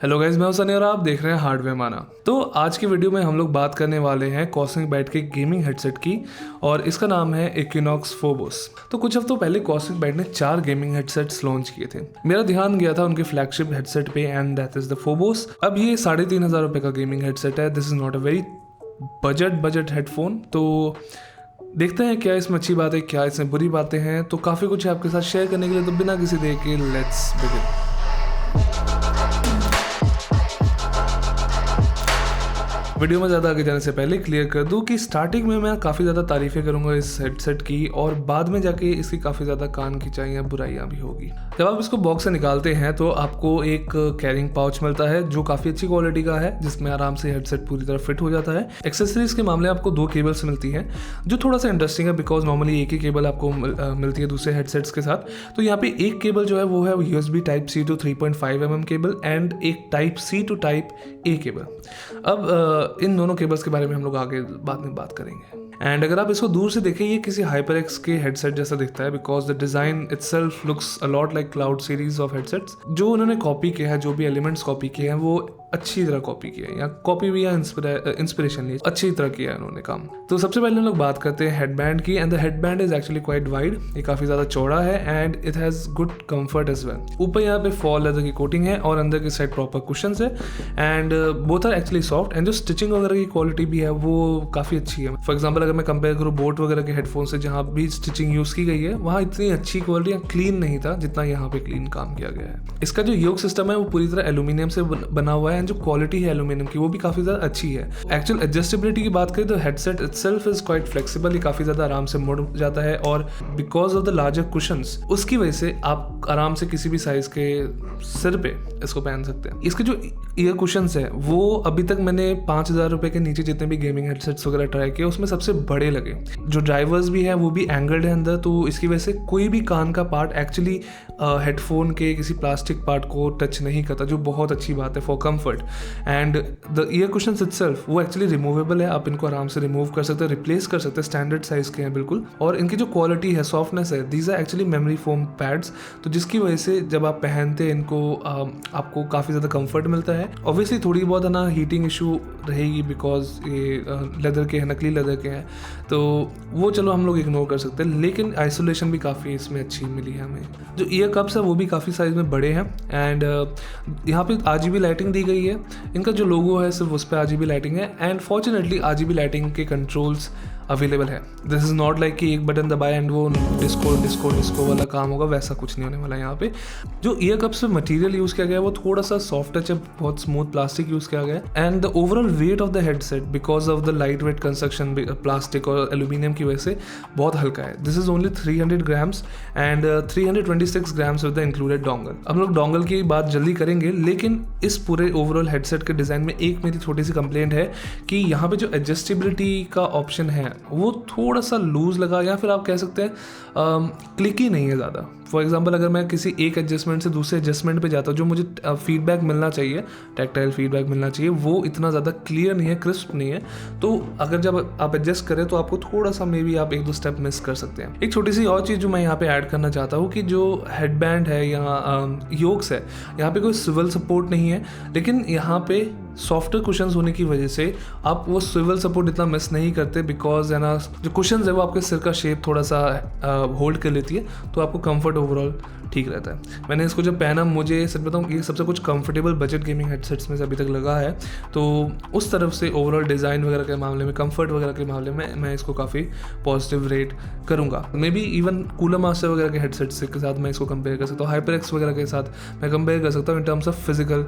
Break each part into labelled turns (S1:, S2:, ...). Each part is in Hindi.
S1: हेलो गाइस, मैं हूं सनी और आप देख रहे हैं हार्डवेयर माना। तो आज की वीडियो में हम लोग बात करने वाले हैं कॉस्मिक बैट के गेमिंग हेडसेट की और इसका नाम है इक्विनॉक्स फोबोस। तो कुछ हफ्तों पहले कॉस्मिक बैट ने 4 गेमिंग हेडसेट्स लॉन्च किए थे। मेरा ध्यान गया था उनके फ्लैगशिप हेडसेट पे and that is the Phobos. अब ये 3,500 रुपये का गेमिंग हेडसेट है। This is not a very budget headphone. तो देखते हैं क्या इसमें अच्छी बात है, क्या इसमें बुरी बातें हैं। तो काफ़ी कुछ है आपके साथ शेयर करने के लिए, तो बिना किसी देर के लेट्स बिगिन। वीडियो में ज़्यादा आगे जाने से पहले क्लियर कर दूं कि स्टार्टिंग में मैं काफ़ी ज़्यादा तारीफ़ें करूंगा इस हेडसेट की और बाद में जाके इसकी काफ़ी ज़्यादा कान खिंचाइयाँ बुराइयाँ भी होगी। जब आप इसको बॉक्स से निकालते हैं तो आपको एक कैरिंग पाउच मिलता है जो काफ़ी अच्छी क्वालिटी का है, जिसमें आराम से हेडसेट पूरी तरह फिट हो जाता है। एक्सेसरीज के मामले आपको 2 केबल्स मिलती हैं जो थोड़ा सा इंटरेस्टिंग है, बिकॉज नॉर्मली एक ही केबल आपको मिलती है दूसरे हेडसेट्स के साथ। तो यहाँ पे एक केबल जो है वो है USB Type-C to 3.5 mm cable and एक Type-C to Type-A केबल। अब इन दोनों केबल्स के बारे में हम लोग आगे बाद में बात करेंगे। एंड अगर आप इसको दूर से देखें, ये किसी HyperX के हेडसेट जैसा दिखता है, because the design itself looks a lot like cloud series of headsets. जो उन्होंने कॉपी किया है, जो भी एलिमेंट्स कॉपी किए हैं वो अच्छी तरह कॉपी किया है, या कॉपी भी या इंस्पिरेशन ली, अच्छी तरह किया है उन्होंने काम। तो सबसे पहले हम लोग बात करते हैं हेडबैंड की। And the headband is actually quite wide, ये काफ़ी ज़्यादा चौड़ा है and it has good comfort as well. ऊपर यहाँ पे फॉल लेदर की कोटिंग है और अंदर की साइड प्रॉपर कुशंस है and both are actually soft. And जो स्टिचिंग वगैरह की क्वालिटी भी है वो काफ़ी अच्छी है। फॉर एग्जाम्पल अगर मैं कंपेयर करूँ बोट वगैरह के हेडफोन से, जहाँ भी स्टिचिंग यूज़ की गई है वहाँ इतनी अच्छी क्वालिटी या क्लीन नहीं था जितना यहाँ पे क्लीन काम किया गया है। इसका जो योक सिस्टम है वो पूरी तरह एल्यूमिनियम से बना हुआ है एंड जो क्वालिटी है एल्यूमिनियम की वो भी काफ़ी ज़्यादा अच्छी है। एक्चुअल एडजस्टेबिलिटी की बात करें तो headset itself is quite flexible, ये काफ़ी ज़्यादा आराम से मुड़ जाता है और because of the larger cushions उसकी वजह से आप आराम से किसी भी साइज़ के सिर पे इसको पहन सकते हैं। इसके जो ईयर कुशंस है वो अभी तक मैंने 5,000 रुपये के नीचे जितने भी गेमिंग हेडसेट्स वगैरह ट्राई किए उसमें सबसे बड़े लगे। जो ड्राइवर्स भी है वो भी एंगल्ड है अंदर, तो इसकी वजह से कोई भी कान का पार्ट एक्चुअली हेडफोन के किसी प्लास्टिक पार्ट को टच नहीं करता, जो बहुत अच्छी बात है for comfort. And the year cushions itself वो एक्चुअली रिमूवेबल है, आप इनको आराम से रिमूव कर सकते हैं, रिप्लेस कर सकते हैं, स्टैंडर्ड साइज के हैं बिल्कुल। और इनकी जो क्वालिटी है, सॉफ्टनेस है, these are actually memory foam pads, तो जिसकी वजह से जब आप पहनते हैं इनको आपको काफ़ी ज़्यादा कंफर्ट मिलता है। ऑब्वियसली थोड़ी बहुत है ना हीटिंग इशू रहेगी, बिकॉज ये लेदर के हैं, नकली लेदर के हैं, तो वो चलो हम लोग इग्नोर कर सकते हैं, लेकिन आइसोलेशन भी काफ़ी इसमें अच्छी मिली है हमें। जो ईयर कप्स है वो भी काफ़ी साइज में बड़े हैं एंड यहाँ पे RGB लाइटिंग दी गई है। इनका जो लोगो है सिर्फ उस पर RGB लाइटिंग है एंड फॉर्चुनेटली RGB लाइटिंग के कंट्रोल्स अवेलेबल है। दिस इज़ नॉट लाइक कि एक बटन दबाए एंड वो डिस्को वाला काम होगा, वैसा कुछ नहीं होने वाला यहाँ पे। जो ईयर कप्स में मटेरियल यूज़ किया गया है वो थोड़ा सा सॉफ्ट टच है, बहुत स्मूथ प्लास्टिक यूज़ किया गया है and the overall weight of the headset because of the light weight construction plastic और एल्यूमिनियम की वजह से बहुत हल्का है। This is only 300 grams and 326 grams with the included dongle. हम लोग डोंगल की बात जल्दी करेंगे, लेकिन इस पूरे ओवरऑल हेडसेट के डिज़ाइन में एक मेरी छोटी सी कंप्लेंट है कि यहाँ पे जो एडजस्टेबिलिटी का ऑप्शन है वो थोड़ा सा लूज लगा, या फिर आप कह सकते हैं क्लिकी नहीं है ज़्यादा। फॉर एग्जांपल अगर मैं किसी एक एडजस्टमेंट से दूसरे एडजस्टमेंट पे जाता हूँ, जो मुझे फीडबैक मिलना चाहिए, टैक्टाइल फीडबैक मिलना चाहिए, वो इतना ज़्यादा क्लियर नहीं है, क्रिस्प नहीं है। तो अगर जब आप एडजस्ट करें तो आपको थोड़ा सा मे बी आप 1-2 स्टेप मिस कर सकते हैं। एक छोटी सी और चीज़ जो मैं यहाँ पे ऐड करना चाहता हूँ कि जो हेडबैंड है या योक्स है, यहाँ पे कोई स्विवल सपोर्ट नहीं है, लेकिन यहाँ पे सॉफ्टर कुशंस होने की वजह से आप वो स्विवल सपोर्ट इतना मिस नहीं करते, बिकॉज है ना जो कुशंस है वो आपके सिर का शेप थोड़ा सा होल्ड कर लेती है, तो आपको कंफर्ट ओवरऑल ठीक रहता है। मैंने इसको जब पहना, मुझे सच बताऊँ ये सबसे कुछ कंफर्टेबल बजट गेमिंग हेडसेट्स में से अभी तक लगा है। तो उस तरफ से ओवरऑल डिज़ाइन वगैरह के मामले में, कंफर्ट वगैरह के मामले में मैं इसको काफ़ी पॉजिटिव रेट करूँगा। May be even cooler master वगैरह के हेडसेट्स के साथ मैं इसको कंपेयर कर सकता हूँ, HyperX वगैरह के साथ मैं कंपेयर कर सकता हूँ in terms of physical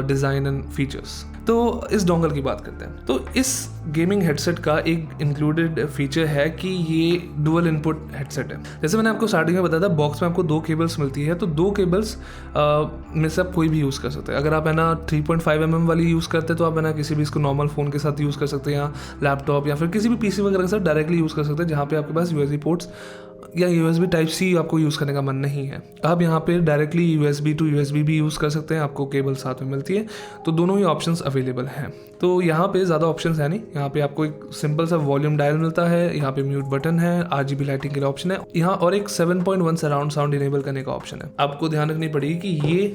S1: design and features. तो इस डोंगल की बात करते हैं। तो इस गेमिंग हेडसेट का एक इंक्लूडेड फीचर है कि ये डुअल इनपुट हेडसेट है। जैसे मैंने आपको स्टार्टिंग में बताया था, बॉक्स में आपको 2 केबल्स मिलती है, तो 2 केबल्स में से आप कोई भी यूज़ कर सकते हैं। अगर आप है ना 3.5 mm वाली यूज़ करते हैं तो आप है ना किसी भी इसको नॉर्मल फ़ोन के साथ यूज़ कर सकते हैं, या लैपटॉप या फिर किसी भी PC वगैरह के साथ डायरेक्टली यूज़ कर सकते हैं, जहाँ पे आपके पास USB पोर्ट्स या USB टाइप C आपको यूज़ करने का मन नहीं है, आप यहाँ पे डायरेक्टली USB टू USB भी यूज़ कर सकते हैं, आपको केबल साथ में मिलती है, तो दोनों ही ऑप्शंस अवेलेबल हैं। तो यहाँ पे ज़्यादा ऑप्शंस है नहीं, यहाँ पे आपको एक सिंपल सा वॉल्यूम डायल मिलता है, यहाँ पे म्यूट बटन है, RGB लाइटिंग के लिए ऑप्शन है यहाँ, और एक 7.1 सराउंड साउंड इनेबल करने का ऑप्शन है। आपको ध्यान रखनी पड़ेगी कि ये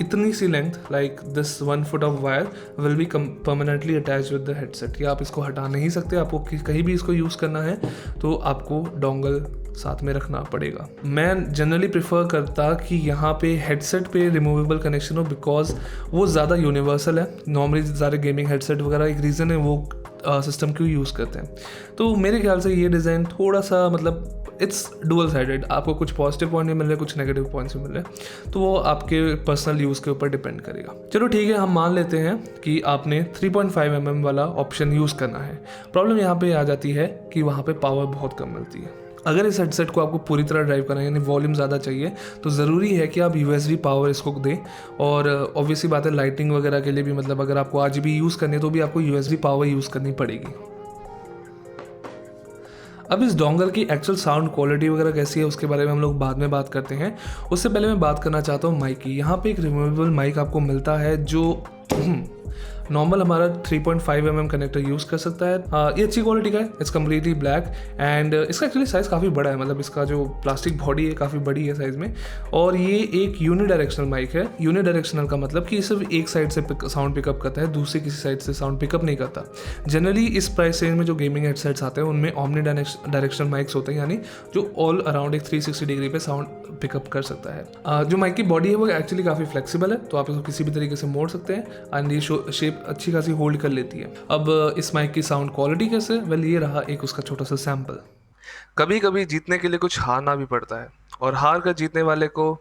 S1: इतनी सी length like this 1 foot of wire will be permanently attach with the headset, या आप इसको हटा नहीं सकते, आपको कहीं भी इसको यूज़ करना है तो आपको डोंगल साथ में रखना पड़ेगा। मैं जनरली प्रेफर करता कि यहाँ पे हेडसेट पे रिमूवेबल कनेक्शन हो, बिकॉज वो ज़्यादा यूनिवर्सल है। नॉर्मली सारे गेमिंग हेडसेट वगैरह एक रीज़न है वो सिस्टम क्यों यूज़ करते हैं। तो मेरे ख्याल से ये डिज़ाइन थोड़ा सा मतलब इट्स डुअल साइडेड, आपको कुछ पॉजिटिव पॉइंट भी मिल रहे हैं, कुछ नेगेटिव पॉइंट्स भी मिल रहे हैं, तो वो आपके पर्सनल यूज़ के ऊपर डिपेंड करेगा। चलो ठीक है, हम मान लेते हैं कि आपने 3.5 mm वाला ऑप्शन यूज़ करना है। प्रॉब्लम यहाँ पे आ जाती है कि वहाँ पे पावर बहुत कम मिलती है। अगर इस हेडसेट को आपको पूरी तरह ड्राइव करना है, यानी वॉल्यूम ज़्यादा चाहिए, तो ज़रूरी है कि आप USB पावर इसको दें। और ऑब्वियसली बात है लाइटिंग वगैरह के लिए भी, मतलब अगर आपको RGB यूज़ करनी है तो भी आपको USB पावर यूज़ करनी पड़ेगी। अब इस डोंगल की एक्चुअल साउंड क्वालिटी वगैरह कैसी है उसके बारे में हम लोग बाद में बात करते हैं। उससे पहले मैं बात करना चाहता हूँ माइक की। यहाँ पे एक रिमूवेबल माइक आपको मिलता है जो नॉर्मल हमारा 3.5 mm कनेक्टर यूज़ कर सकता है। ये अच्छी क्वालिटी का है, इट्स कम्प्लीटली ब्लैक, एंड इसका एक्चुअली साइज़ काफ़ी बड़ा है, मतलब इसका जो प्लास्टिक बॉडी है काफ़ी बड़ी है साइज़ में। और ये एक यूनिडायरेक्शनल माइक है। यूनिडायरेक्शनल का मतलब कि सिर्फ एक साइड से साउंड पिकअप करता है, दूसरी किसी साइड से साउंड पिकअप नहीं करता। जनरली इस प्राइस रेंज में जो गेमिंग हेडसेट्स आते हैं उनमें ओमनी डायरेक्शनल माइक्स होते हैं, यानी जो ऑल अराउंड एक 360 डिग्री पे साउंड पिकअप कर सकता है। जो माइक की बॉडी है वो एक्चुअली काफ़ी फ्लेक्सिबल है, तो आप इसको किसी भी तरीके से मोड़ सकते हैं, एंड ये शेप अच्छी खासी होल्ड कर लेती है। अब इस माइक की साउंड क्वालिटी कैसे, वेल ये रहा एक उसका छोटा सा सैंपल। कभी कभी जीतने के लिए कुछ हारना भी पड़ता है, और हार कर जीतने वाले को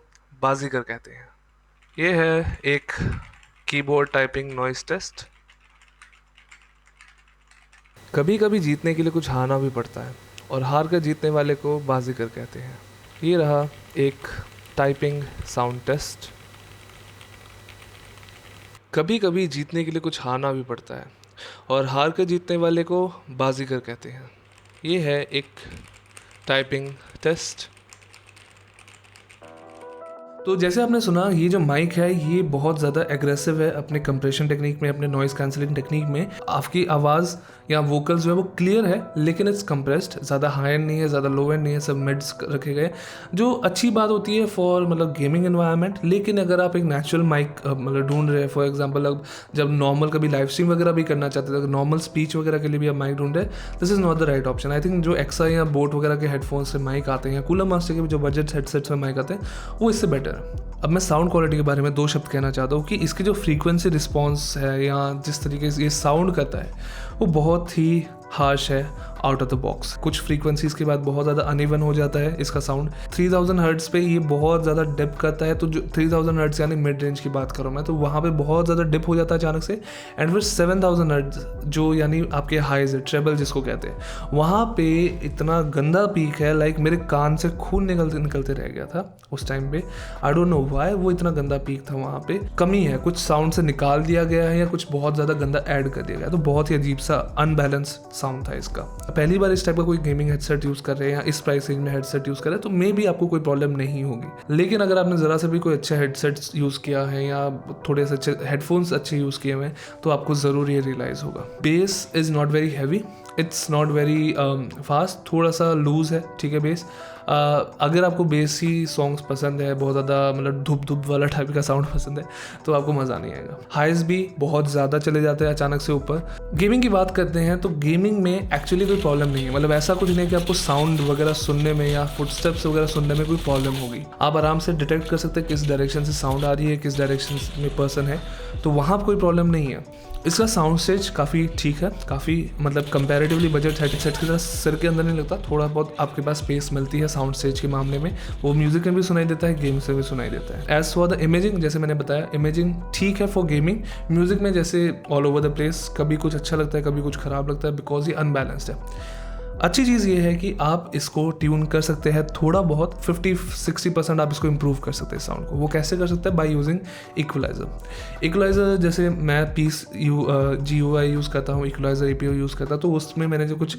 S1: बाजीगर कहते हैं। ये है एक कीबोर्ड टाइपिंग नॉइस टेस्ट। कभी कभी जीतने के लिए कुछ हारना भी पड़ता है, और हार कर जीतने वाले को बाजीगर कहते हैं। ये रहा एक टाइपिंग साउंड टेस्ट। कभी कभी जीतने के लिए कुछ हारना भी पड़ता है, और हार कर जीतने वाले को बाजीगर कहते हैं। ये है एक टाइपिंग टेस्ट। तो जैसे आपने सुना, ये जो माइक है ये बहुत ज़्यादा एग्रेसिव है अपने कंप्रेशन टेक्निक में, अपने नॉइज़ कैंसिलिंग टेक्निक में। आपकी आवाज़ या वोकल्स जो है वो क्लियर है, लेकिन इट्स कंप्रेस्ड, ज़्यादा हाई एंड नहीं है, ज़्यादा लो एंड नहीं है, सब मिड्स रखे गए, जो अच्छी बात होती है फॉर मतलब गेमिंग एनवायरनमेंट। लेकिन अगर आप एक नेचुरल माइक मतलब ढूंढ रहे हैं, फॉर एग्जांपल अब जब नॉर्मल कभी लाइव स्ट्रीम वगैरह भी करना चाहते थे, नॉर्मल स्पीच वगैरह के लिए भी आप माइक ढूंढ रहे हैं, this is not the right option. I think जो एक्सा या बोट वगैरह के हेडफोन्स से माइक आते हैं, कूलर मास्टर के भी जो बजट हेडसेट्स में माइक आते हैं, वो इससे बेटर है। अब मैं साउंड क्वालिटी के बारे में 2 शब्द कहना चाहता हूँ कि इसकी जो फ्रीक्वेंसी रिस्पॉन्स है या जिस तरीके से ये साउंड करता है वो बहुत ही हार्श है आउट ऑफ द बॉक्स। कुछ फ्रीक्वेंसीज के बाद बहुत ज़्यादा अनइवन हो जाता है इसका साउंड। 3000 हर्ट्ज़ पे ये बहुत ज़्यादा डिप करता है, तो जो 3000 हर्ट्ज़ यानी मिड रेंज की बात करूँ मैं, तो वहाँ पे बहुत ज़्यादा डिप हो जाता है अचानक से। एंड फिर 7000 हर्ट्ज़ जो यानी आपके हाइज है, ट्रेबल जिसको कहते हैं, वहाँ पे इतना गंदा पीक है, लाइक मेरे कान से खून निकलते रह गया था उस टाइम पे। आई डोंट नो व्हाई वो इतना गंदा पीक था। वहाँ पे कमी है, कुछ साउंड से निकाल दिया गया है या कुछ बहुत ज़्यादा गंदा ऐड कर दिया गया, तो बहुत ही अजीब सा अनबैलेंस साउंड था इसका। पहली बार इस टाइप का कोई गेमिंग हेडसेट यूज़ कर रहे हैं या इस प्राइस रेंज में हेडसेट यूज़ कर रहे हैं तो मे भी आपको कोई प्रॉब्लम नहीं होगी। लेकिन अगर आपने ज़रा से भी कोई अच्छा हेडसेट्स यूज़ किया है या थोड़े से अच्छे हेडफोन्स अच्छे यूज़ किए हुए हैं तो आपको ज़रूर ये रियलाइज़ होगा। Base is not very heavy, it's not very fast, थोड़ा सा लूज़ है, ठीक है बेस। अगर आपको बेसी सॉन्ग्स पसंद है, बहुत ज़्यादा मतलब धूप धूप वाला टाइप का साउंड पसंद है, तो आपको मज़ा नहीं आएगा। हाइज भी बहुत ज़्यादा चले जाते हैं अचानक से ऊपर। गेमिंग की बात करते हैं तो गेमिंग में एक्चुअली कोई प्रॉब्लम नहीं है, मतलब ऐसा कुछ नहीं है कि आपको साउंड वगैरह सुनने में या फुटस्टेप्स वगैरह सुनने में कोई प्रॉब्लम होगी। आप आराम से डिटेक्ट कर सकते हैं किस डायरेक्शन से साउंड आ रही है, किस डायरेक्शन में पर्सन है, तो वहाँ कोई प्रॉब्लम नहीं है। इसका साउंड स्टेज काफ़ी ठीक है, काफ़ी मतलब कंपैरेटिवली बजट हेडसेट की तरह सिर के अंदर नहीं लगता, थोड़ा बहुत आपके पास स्पेस मिलती है साउंड स्टेज के मामले में। वो म्यूजिक में भी सुनाई देता है, गेम से भी सुनाई देता है। एज फॉर द इमेजिंग, जैसे मैंने बताया, इमेजिंग ठीक है फॉर गेमिंग। म्यूजिक में जैसे ऑल ओवर द प्लेस, कभी कुछ अच्छा लगता है, कभी कुछ ख़राब लगता है, बिकॉज ये अनबैलेंस्ड है। अच्छी चीज़ ये है कि आप इसको ट्यून कर सकते हैं थोड़ा बहुत, 50-60% आप इसको इम्प्रूव कर सकते हैं साउंड को। वो कैसे कर सकते हैं? By using equaliser. इक्वलाइज़र जैसे मैं GUI यूज़ करता हूँ, इक्वलाइज़र APO यूज़ करता हूँ, तो उसमें मैंने जो कुछ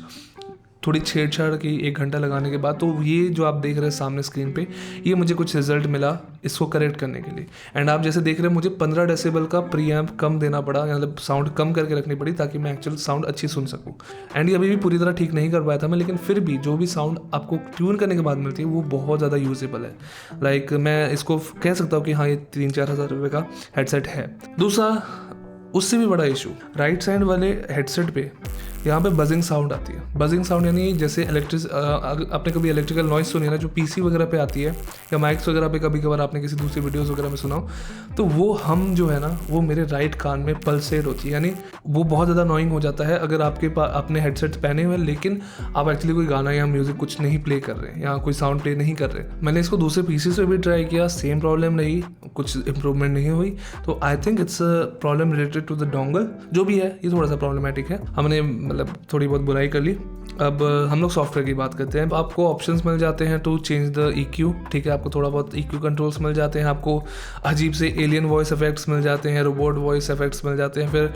S1: थोड़ी छेड़छाड़ की 1 घंटा लगाने के बाद, तो ये जो आप देख रहे हैं सामने स्क्रीन पे, ये मुझे कुछ रिजल्ट मिला इसको करेक्ट करने के लिए। एंड आप जैसे देख रहे हैं मुझे 15 डेसिबल का प्री एम्प कम देना पड़ा, मतलब साउंड कम करके रखनी पड़ी ताकि मैं एक्चुअल साउंड अच्छी सुन सकूँ। एंड ये अभी भी पूरी तरह ठीक नहीं कर पाया था मैं, लेकिन फिर भी जो भी साउंड आपको ट्यून करने के बाद मिलती है वो बहुत ज़्यादा यूजेबल है। लाइक मैं इसको कह सकता हूँ कि हाँ, ये 3-4 हज़ार रुपये का हेडसेट है। दूसरा, उससे भी बड़ा इशू, राइट साइड वाले हेडसेट पे यहाँ पे बजिंग साउंड आती है। बजिंग साउंड यानी जैसे आपने कभी इलेक्ट्रिकल नॉइज सुनी है ना, जो पीसी वगैरह पे आती है या माइक्स वगैरह पे कभी कभार आपने किसी दूसरी वीडियोस वगैरह में सुना हो, तो वो हम जो है ना वो मेरे राइट कान में पल्सेट होती है, यानी वो बहुत ज़्यादा नॉइंग हो जाता है अगर आपके पास अपने हेडसेट्स पहने हुए लेकिन आप एक्चुअली कोई गाना या म्यूज़िक कुछ नहीं प्ले कर रहे हैं या कोई साउंड प्ले नहीं कर रहे। मैंने इसको दूसरे पीसी से भी ट्राई किया, सेम प्रॉब्लम रही, कुछ इंप्रूवमेंट नहीं हुई। तो I think it's a problem related to the dongle, जो भी है ये थोड़ा सा प्रॉब्लमेटिक है। हमने मतलब थोड़ी बहुत बुराई कर ली। अब हम लोग सॉफ्टवेयर की बात करते हैं। आपको ऑप्शंस मिल जाते हैं टू चेंज द EQ, ठीक है, आपको थोड़ा बहुत EQ कंट्रोल्स मिल जाते हैं, आपको अजीब से एलियन वॉइस इफेक्ट्स मिल जाते हैं, रोबोट वॉइस इफेक्ट्स मिल जाते हैं, फिर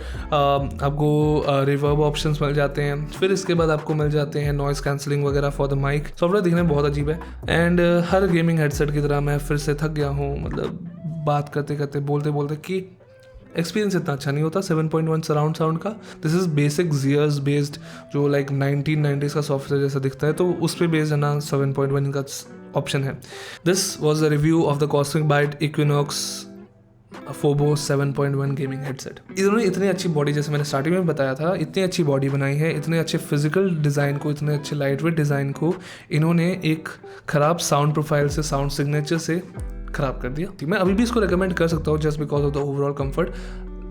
S1: आपको रिवर्ब ऑप्शंस मिल जाते हैं, फिर इसके बाद आपको मिल जाते हैं नॉइस कैंसलिंग वगैरह फॉर द माइक। सॉफ्टवेयर दिखने में बहुत अजीब है। एंड हर गेमिंग हेडसेट की तरह मैं फिर से थक गया हूँ, मतलब बात करते करते बोलते बोलते कि एक्सपीरियंस इतना अच्छा नहीं होता 7.1 सराउंड साउंड का। दिस इज़ बेसिक ज़ियर्स बेस्ड, जो लाइक 1990s का सॉफ्टवेयर जैसा दिखता है, तो उस पर बेस्ड है ना 7.1 का ऑप्शन है। This was a review of the Cosmic Byte Equinox Phobos 7.1 gaming headset. इन्होंने इतनी अच्छी बॉडी, जैसे मैंने स्टार्टिंग में बताया था, इतनी अच्छी बॉडी बनाई है, इतने अच्छे फिजिकल डिज़ाइन को, इतने अच्छे लाइट वेट डिज़ाइन को इन्होंने एक ख़राब साउंड प्रोफाइल से, साउंड सिग्नेचर से ख़राब कर दिया। मैं अभी भी इसको रिकमेंड कर सकता हूँ just because of the overall comfort,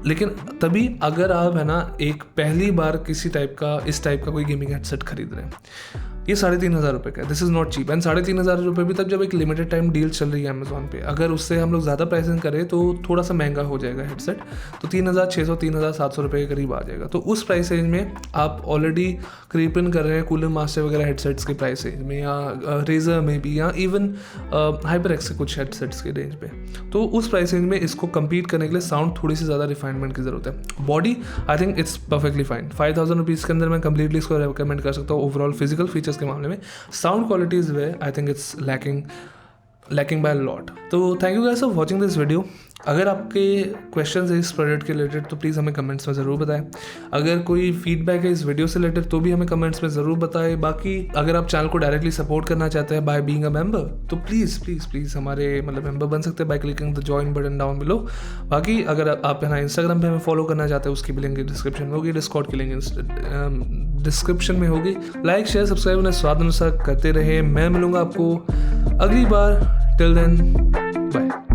S1: लेकिन तभी अगर आप है ना एक पहली बार किसी टाइप का, इस टाइप का कोई गेमिंग हेडसेट खरीद रहे हैं। ये 3,500 रुपये का है, this is not cheap. And 3,500 रुपये भी तब जब एक लिमिटेड टाइम डील चल रही है अमेजोन पे। अगर उससे हम लोग ज़्यादा प्राइसिंग करें तो थोड़ा सा महंगा हो जाएगा हेडसेट, तो 3,600 3,700 रुपये के करीब आ जाएगा। तो उस प्राइस रेंज में आप ऑलरेडी क्रीप इन कर रहे हैं कूलर मास्टर वगैरह हेडसेट्स के प्राइस रेंज में, या रेजर में भी, या इवन हाइपरएक्स के कुछ हेडसेट्स के रेंज पे। तो उस प्राइस रेंज में इसको कम्पीट करने के लिए साउंड थोड़ी सी ज़्यादा रिफाइनमेंट की ज़रूरत है। Body I think it's perfectly fine. 5,000 rupees के अंदर मैं कम्प्लीटली इसको रिकमेंड कर सकता हूँ। ओवरऑल फिजिकल फीचर्स के मामले में sound quality is way I think it's lacking by lot. तो thank you guys for watching this video. अगर आपके क्वेश्चंस है इस प्रोडक्ट के रिलेटेड तो प्लीज़ हमें कमेंट्स में ज़रूर बताएं। अगर कोई फीडबैक है इस वीडियो से रिलेटेड तो भी हमें कमेंट्स में ज़रूर बताएं। बाकी अगर आप चैनल को डायरेक्टली सपोर्ट करना चाहते हैं बाय बीइंग अ मेंबर, तो प्लीज़ हमारे मेंबर बन सकते हैं by clicking the join button down below. बाकी अगर आप है ना इंस्टाग्राम पे हमें फॉलो करना चाहते हैं, उसकी भी लिंक डिस्क्रिप्शन में होगी, डिस्कॉर्ड की लिंक डिस्क्रिप्शन में होगी। लाइक शेयर सब्सक्राइब उन्हें स्वाद अनुसार करते रहे। मैं मिलूंगा आपको अगली बार। Till then bye.